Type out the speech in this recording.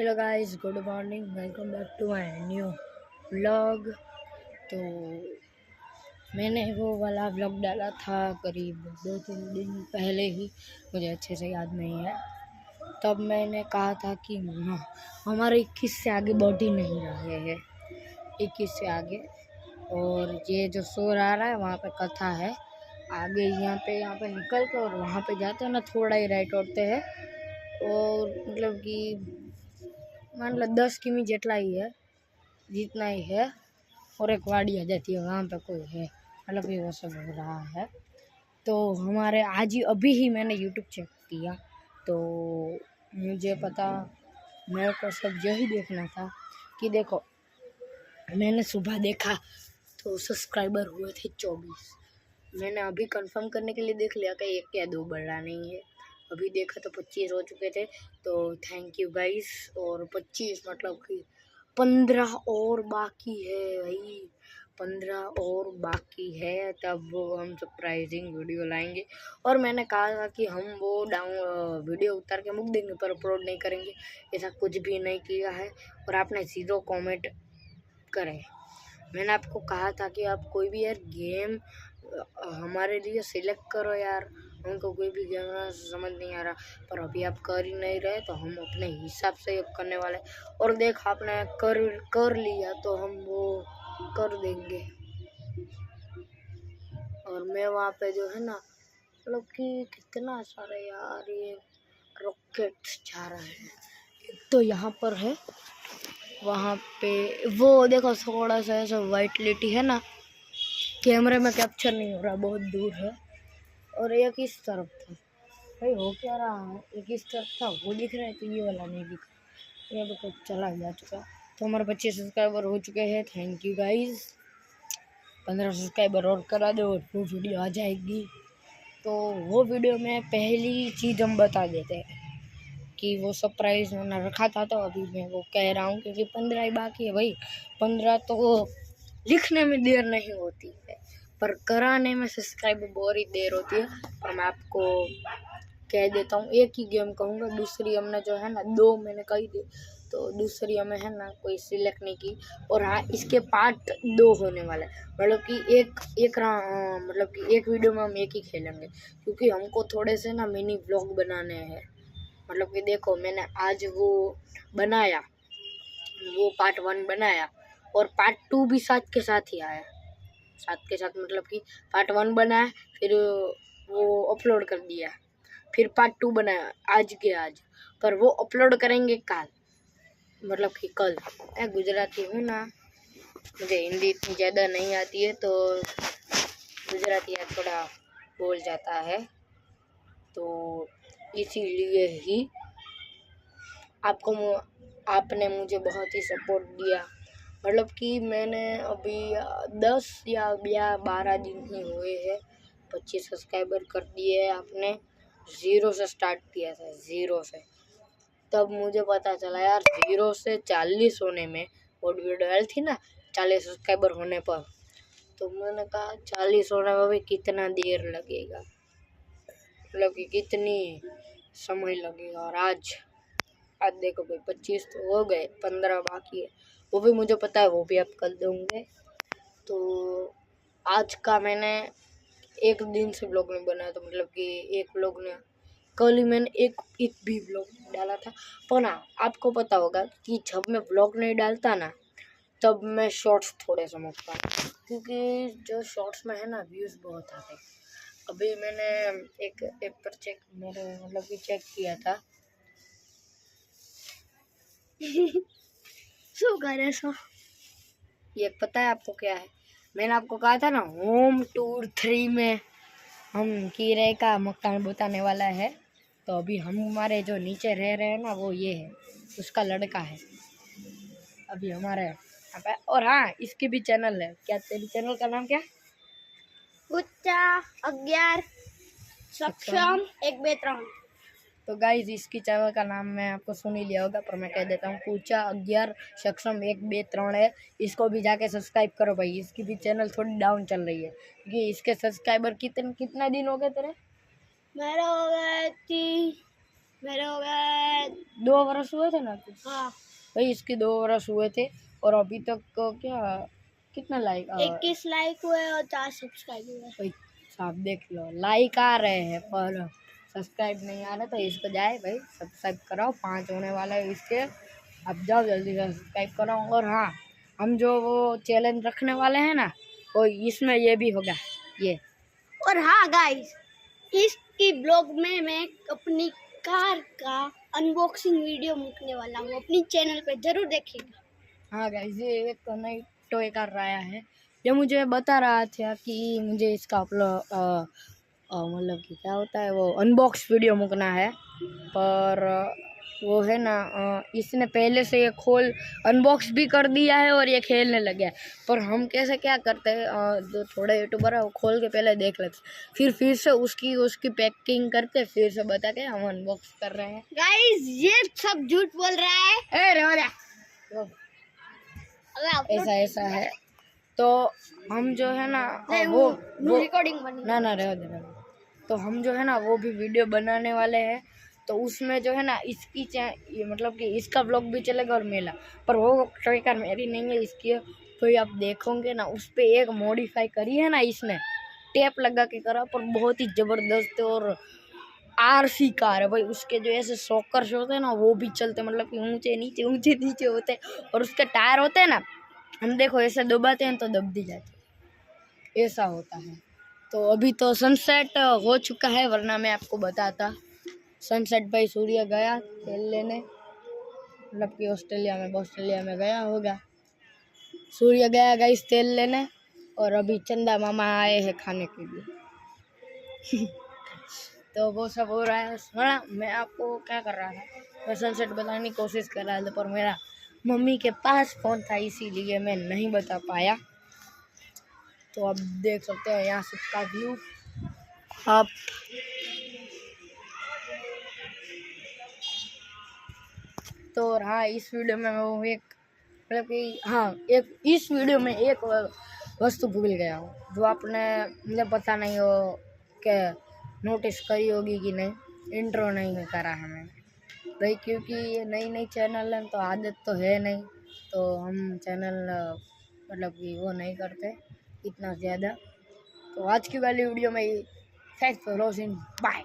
Hello guys, good morning, welcome back to my new vlog. तो मैंने वो वाला व्लॉग डाला था करीब 2-3 दिन पहले ही, मुझे अच्छे से याद नहीं है। तब मैंने कहा था कि हमारे 21 से आगे बढ़ ही नहीं रहे हैं, 21 से आगे। और ये जो शोर आ रहा है वहाँ पे कथा है आगे, यहाँ पे निकल कर और वहाँ पे जाते हैं ना, थोड़ा ही राइट होते हैं और मतलब कि मान लो 10 किमी जेटला ही है, जितना ही है। और एक वाड़ी आ जाती है, वहाँ पे कोई है, मतलब ये वो सब हो रहा है। तो हमारे आज ही अभी ही मैंने यूट्यूब चेक किया तो मुझे पता, मेरे को सब यही देखना था कि देखो, मैंने सुबह देखा तो सब्सक्राइबर हुए थे 24। मैंने अभी कंफर्म करने के लिए देख लिया कि 1 या 2 बढ़ा नहीं है। अभी देखा तो 25 हो चुके थे। तो थैंक यू गाइस। और 25 मतलब कि 15 और बाकी है भाई, 15 और बाकी है, तब वो हम सरप्राइजिंग वीडियो लाएंगे। और मैंने कहा था कि हम वो वीडियो उतार के मुक देंगे पर अपलोड नहीं करेंगे, ऐसा कुछ भी नहीं किया है। और आपने 0 कमेंट करे। मैंने आपको कहा था कि आप कोई भी यार गेम हमारे लिए सिलेक्ट करो यार, हमको कोई भी गेम समझ नहीं आ रहा, पर अभी आप कर ही नहीं रहे तो हम अपने हिसाब से अब करने वाले। और देख, आपने कर लिया तो हम वो कर देंगे। और मैं वहाँ पे जो है ना, मतलब कि कितना सारा यार ये रॉकेट्स जा रहा है। एक तो यहाँ पर है, वहाँ पे वो देखो थोड़ा सा ऐसा वाइट लिटी है ना, कैमरे में कैप्चर नहीं हो रहा, बहुत दूर है। और एक इस तरफ था भाई, हो क्या रहा है, एक इस तरफ था वो दिख रहा है, तो ये वाला नहीं दिख रहा, ये तो चला जा चुका। तो हमारे 25 सब्सक्राइबर हो चुके हैं, थैंक यू गाइज। 15 सब्सक्राइबर और करा दो और वो वीडियो आ जाएगी। तो वो वीडियो में पहली चीज़ हम बता देते हैं कि वो सरप्राइज मैंने रखा था, तो अभी मैं वो कह रहा हूँ क्योंकि 15 ही बाकी है भाई। 15 तो लिखने में देर नहीं होती है, पर कराने में सब्सक्राइब बहुत ही देर होती है। पर मैं आपको कह देता हूँ, एक ही गेम कहूँगा, दूसरी हमने जो है ना 2 मैंने कही थी, तो दूसरी हमें है ना कोई सिलेक्ट नहीं की। और हाँ, इसके पार्ट 2 होने वाला है, मतलब कि मतलब कि एक वीडियो में हम एक ही खेलेंगे, क्योंकि हमको थोड़े से ना मिनी व्लॉग बनाने हैं। मतलब कि देखो, मैंने आज वो बनाया, वो पार्ट 1 बनाया और पार्ट 2 भी साथ के साथ ही आया। साथ के साथ मतलब कि पार्ट 1 बनाया, फिर वो अपलोड कर दिया, फिर पार्ट 2 बनाया आज के आज, पर वो अपलोड करेंगे कल, मतलब कि कल। मैं गुजराती हूँ ना, मुझे हिंदी इतनी ज़्यादा नहीं आती है, तो गुजराती थोड़ा बोल जाता है, तो इसीलिए ही आपने मुझे बहुत ही सपोर्ट दिया। मतलब कि मैंने अभी 10 या 12 दिन ही हुए हैं, 25 सब्सक्राइबर कर दिए आपने। 0 से स्टार्ट किया था, 0 से, तब मुझे पता चला यार 0 से 40 होने में, और वीडियो डाली थी ना 40 सब्सक्राइबर होने पर, तो मैंने कहा 40 होने में भी कितना देर लगेगा, मतलब कि कितनी समय लगेगा। और आज देखो भाई, 25 तो हो गए, 15 बाकी है, वो भी मुझे पता है, वो भी आप कर दोगे। तो आज का मैंने एक दिन से व्लॉग नहीं बनाया, तो मतलब कि एक व्लॉग ने कल ही मैंने एक भी व्लॉग डाला था। पर ना, आपको पता होगा कि जब मैं व्लॉग नहीं डालता ना, तब मैं शॉर्ट्स थोड़े समझता हूँ, क्योंकि जो शॉर्ट्स में है ना व्यूज़ बहुत आते हैं। अभी मैंने एक ऐप पर मतलब कि चेक किया था शो करे सो, ये पता है आपको क्या है? मैंने आपको कहा था ना, होम टूर 3 में हम कीरे का मकान बताने वाला है। तो अभी हमारे जो नीचे रह रहे हैं ना, वो ये है, उसका लड़का है अभी हमारे यहाँ पे। और हाँ, इसकी भी चैनल है। क्या तेरी चैनल का नाम क्या? गुच्चा 11 सक्षम 1 2 3। तो गाइज, इसकी चैनल का नाम मैं आपको सुन ही लिया होगा, पर मैं कह देता हूँ, पूछा 11 सक्षम 1 2 3 है। इसको भी जाके सब्सक्राइब करो भाई, इसकी भी चैनल थोड़ी डाउन चल रही है, क्योंकि इसके सब्सक्राइबर कितना दिन हो गए तेरे? मेरा हो गया 30 मेरे हो गए 2 वर्ष हुए थे ना तो हाँ भाई इसके 2 वर्ष हुए थे और अभी तक क्या कितना लाइक 21 लाइक हुए और 4 सब्सक्राइब हुए। भाई आप देख लो लाइक आ रहे हैं पर सब्सक्राइब नहीं आ रहा तो इसको जाए भाई सब्सक्राइब कराओ 5 होने वाला है इसके। अब जाओ जल्दी से सब्सक्राइब कराओ। और हाँ हम जो वो चैलेंज रखने वाले हैं ना वो इसमें ये भी होगा ये। और हाँ गाइस, इसकी ब्लॉग में मैं अपनी कार का अनबॉक्सिंग वीडियो मूकने वाला हूँ, अपनी चैनल पे जरूर देखिएगा। हाँ गाइस ये एक नई टॉय कर रहा है। ये मुझे बता रहा था कि मुझे इसका अपलोड मतलब कि क्या होता है वो अनबॉक्स वीडियो मूकना है पर वो है ना इसने पहले से ये खोल अनबॉक्स भी कर दिया है और ये खेलने लग गया है। पर हम कैसे क्या करते हैं जो थोड़े यूट्यूबर है वो खोल के पहले देख लेते फिर से उसकी उसकी पैकिंग करके फिर से बता के हम अनबॉक्स कर रहे हैं। गाइस ये सब झूठ बोल रहा है। ए रे तो ऐसा ऐसा है तो हम जो है ना वो रिकॉर्डिंग बनी ना ना रहो दे रहो। तो हम जो है ना वो भी वीडियो बनाने वाले हैं तो उसमें जो है ना इसकी ये मतलब कि इसका व्लॉग भी चलेगा और मेरा पर वो ट्रैकर मेरी नहीं है इसकी है। तो आप देखोगे ना उस पर एक मॉडिफाई करी है ना इसने टेप लगा के करा पर बहुत ही ज़बरदस्त और आरसी कार है भाई। उसके जो ऐसे शॉकर्स होते हैं ना वो भी चलते मतलब कि ऊंचे नीचे होते हैं और उसके टायर होते हैं ना हम देखो ऐसे दबाते हैं तो दब दी जाती है ऐसा होता है। तो अभी तो सनसेट हो चुका है वरना मैं आपको बताता। सनसेट भाई सूर्य गया तेल लेने मतलब कि ऑस्ट्रेलिया में गया होगा। सूर्य गया गाइस तेल लेने और अभी चंदा मामा आए हैं खाने के लिए तो वो सब हो रहा है। सुना मैं आपको क्या कर रहा था मैं सनसेट बताने की कोशिश कर रहा था पर मेरा मम्मी के पास फ़ोन था इसीलिए मैं नहीं बता पाया। तो आप देख सकते हैं यहाँ सबका व्यू आप तो हाँ इस वीडियो में वो एक मतलब कि हाँ एक इस वीडियो में एक वस्तु भूल गया हूँ जो आपने मुझे पता नहीं हो कि नोटिस करी होगी कि नहीं। इंट्रो नहीं करा है मैंने भाई क्योंकि ये नई चैनल है तो आदत तो है नहीं तो हम चैनल मतलब कि वो नहीं करते इतना ज़्यादा। तो आज की वाली वीडियो में थैंक्स फॉर वॉचिंग बाय।